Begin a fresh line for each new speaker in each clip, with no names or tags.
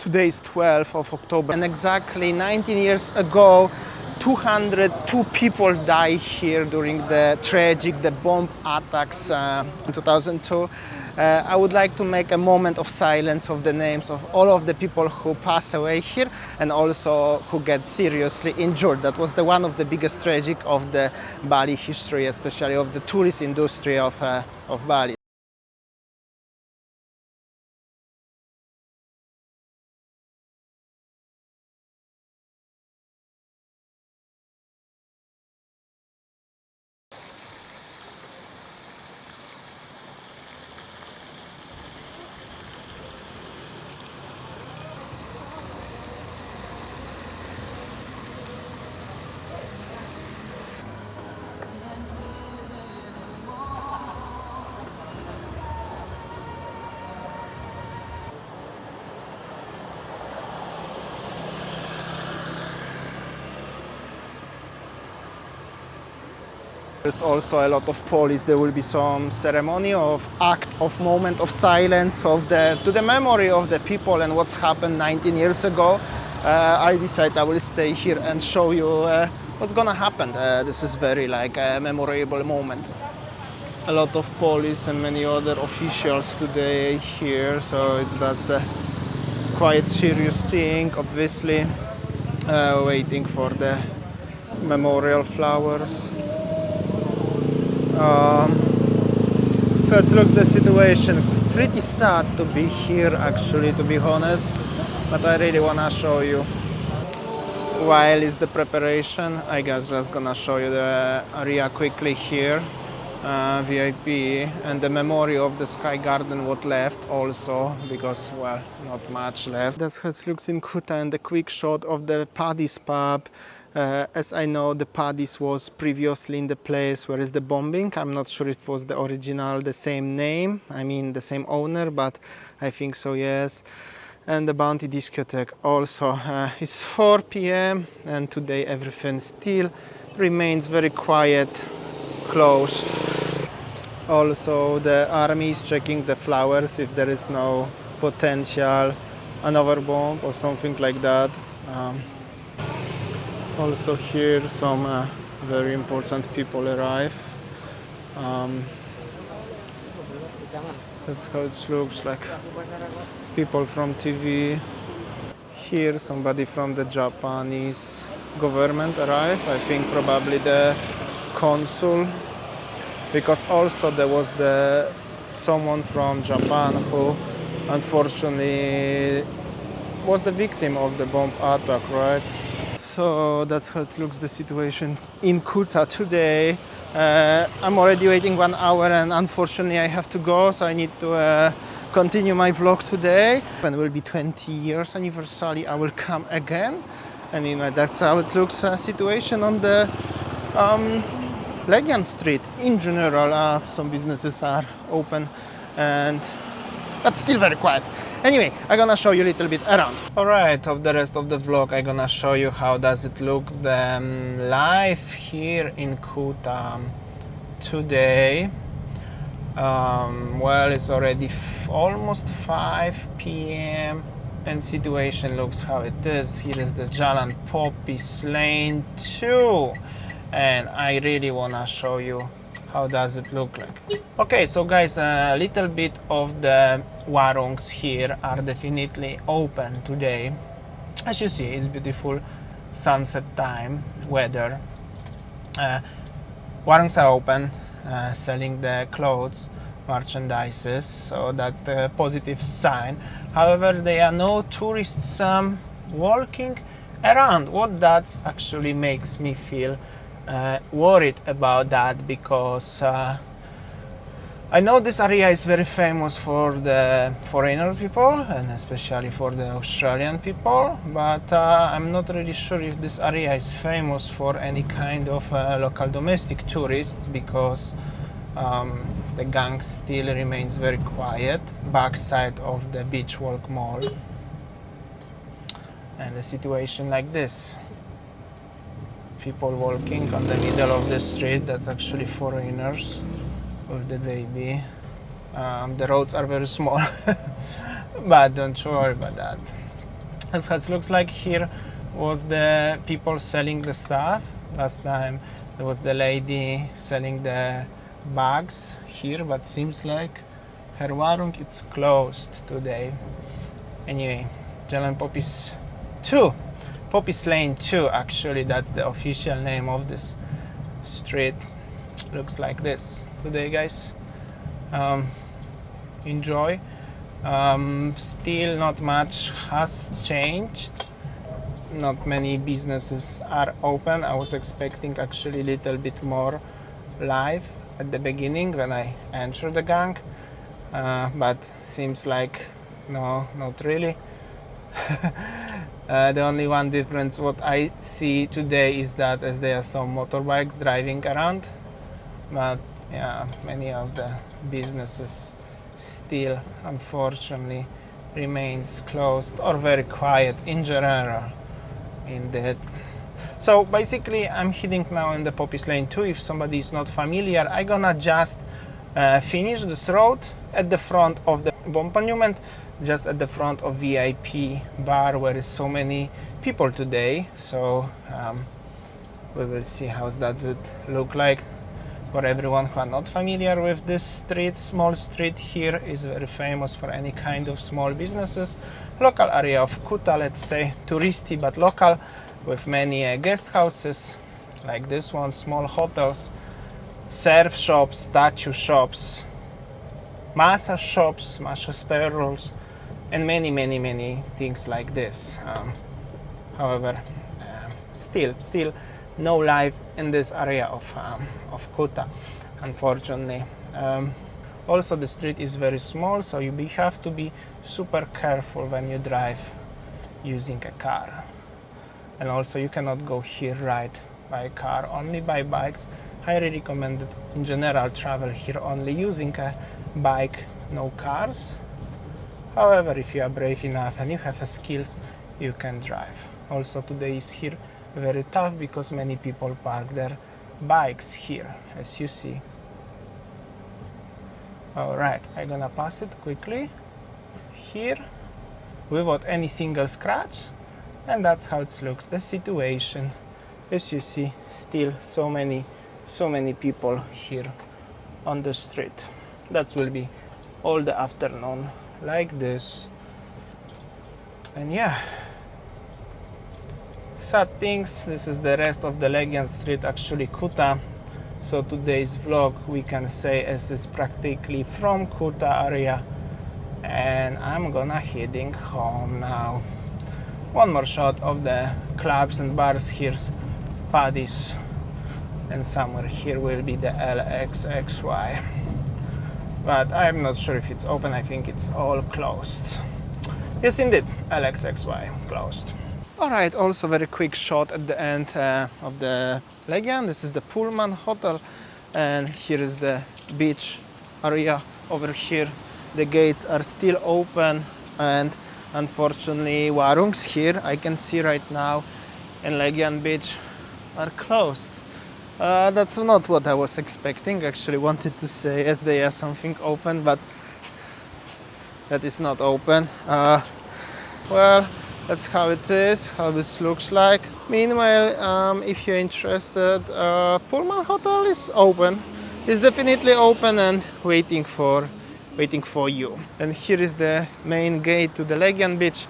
Today is 12th of October, and exactly 19 years ago, 202 people died here during the bomb attacks in 2002. I would like to make a moment of silence of the names of all of the people who passed away here and also who get seriously injured. That was one of the biggest tragedy of the Bali history, especially of the tourist industry of Bali. There's also a lot of police. There will be some ceremony of act of moment of silence to the memory of the people and what's happened 19 years ago. I decided I will stay here and show you what's gonna happen. This is very a memorable moment. A lot of police and many other officials today here, so that's the quite serious thing. Obviously, waiting for the memorial flowers. So it looks the situation pretty sad to be here, actually, to be honest, but I really wanna show you. While is the preparation, I guess just gonna show you the area quickly here, VIP, and the memory of the Sky Garden what left also, because well, not much left. That's how it looks in Kuta, and the quick shot of the Paddy's pub. As I know, the Paddy's was previously in the place where is the bombing. I'm not sure if it was the original, the same name, I mean the same owner, but I think so, yes. And the Bounty discotheque also. It's 4 p.m. and today everything still remains very quiet, closed. Also the army is checking the flowers if there is no potential another bomb or something like that. Also here some very important people arrive. That's how it looks like. People from TV. Here somebody from the Japanese government arrive. I think probably the consul, because also there was someone from Japan who unfortunately was the victim of the bomb attack, right? So that's how it looks, the situation in Kuta today. I'm already waiting 1 hour and unfortunately I have to go, so I need to continue my vlog today. When it will be 20 years anniversary, I will come again. And that's how it looks, situation on the Legian Street. In general, some businesses are open, but still very quiet. Anyway, I'm gonna show you a little bit around. Alright, of the rest of the vlog, I'm gonna show you how does it look, the life here in Kuta today. Well, it's already almost 5 p.m. and situation looks how it is. Here is the Jalan Popis Lane 2, and I really wanna show you how does it look like. Okay, so guys, a little bit of the warungs here are definitely open today. As you see, it's beautiful sunset time weather. Warungs are open, selling the clothes, merchandises, so that's the positive sign. However, there are no tourists walking around. What that actually makes me feel worried about that, because I know this area is very famous for the foreigner people and especially for the Australian people, but I'm not really sure if this area is famous for any kind of local domestic tourists, because the gang still remains very quiet backside of the Beach Walk Mall. And a situation like this, people walking on the middle of the street, that's actually foreigners with the baby. The roads are very small, but don't worry about that. That's how it looks like. Here was the people selling the stuff. Last time there was the lady selling the bags here, but seems like her warung it's closed today. Anyway, Jalan Popis 2, Popis Lane 2 actually, that's the official name of this street. Looks like this today, guys. Enjoy. Still not much has changed. Not many businesses are open. I was expecting actually a little bit more live at the beginning when I entered the gang, but seems like no, not really. The only one difference what I see today is that as there are some motorbikes driving around, but yeah, many of the businesses still unfortunately remains closed or very quiet in general. Indeed. So basically I'm heading now in the Popis Lane 2. If somebody is not familiar, I'm gonna just finish this road at the front of the Bomb Monument, just at the front of VIP bar where is so many people today. So we will see how does it look like. For everyone who are not familiar with this street, small street here is very famous for any kind of small businesses. Local area of Kuta, let's say touristy but local, with many guest houses like this one, small hotels, surf shops, statue shops, massage shops, massage spare rolls, and many things like this. However, still no life in this area of Kuta, unfortunately. Also, the street is very small, so you have to be super careful when you drive using a car. And also, you cannot go here right by car, only by bikes. Highly recommended in general travel here only using a bike, no cars. However, if you are brave enough and you have skills, you can drive. Also, today is here very tough because many people park their bikes here, as you see. Alright, I'm gonna pass it quickly here without any single scratch, and that's how it looks, the situation. As you see, still so many people here on the street. That will be all the afternoon like this. And yeah, sad things. This is the rest of the Legian Street, actually Kuta. So today's vlog we can say as is practically from Kuta area, and I'm gonna heading home now. One more shot of the clubs and bars here, Paddy's, and somewhere here will be the LXXY, but I'm not sure if it's open. I think it's all closed. Yes, indeed, LXXY closed. Alright, also very quick shot at the end of the Legian. This is the Pullman Hotel, and here is the beach area over here. The gates are still open, and unfortunately warungs here I can see right now in Legian Beach are closed. That's not what I was expecting. Actually wanted to say yes, there is something open, but that is not open. Well, that's how it is, how this looks like. Meanwhile, if you're interested, Pullman Hotel is open. It's definitely open and waiting for you. And here is the main gate to the Legian Beach.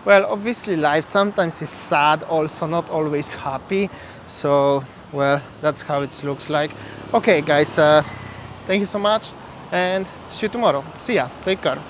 Well, obviously life sometimes is sad, also not always happy. So, well, that's how it looks like. Okay, guys, thank you so much, and see you tomorrow. See ya. Take care.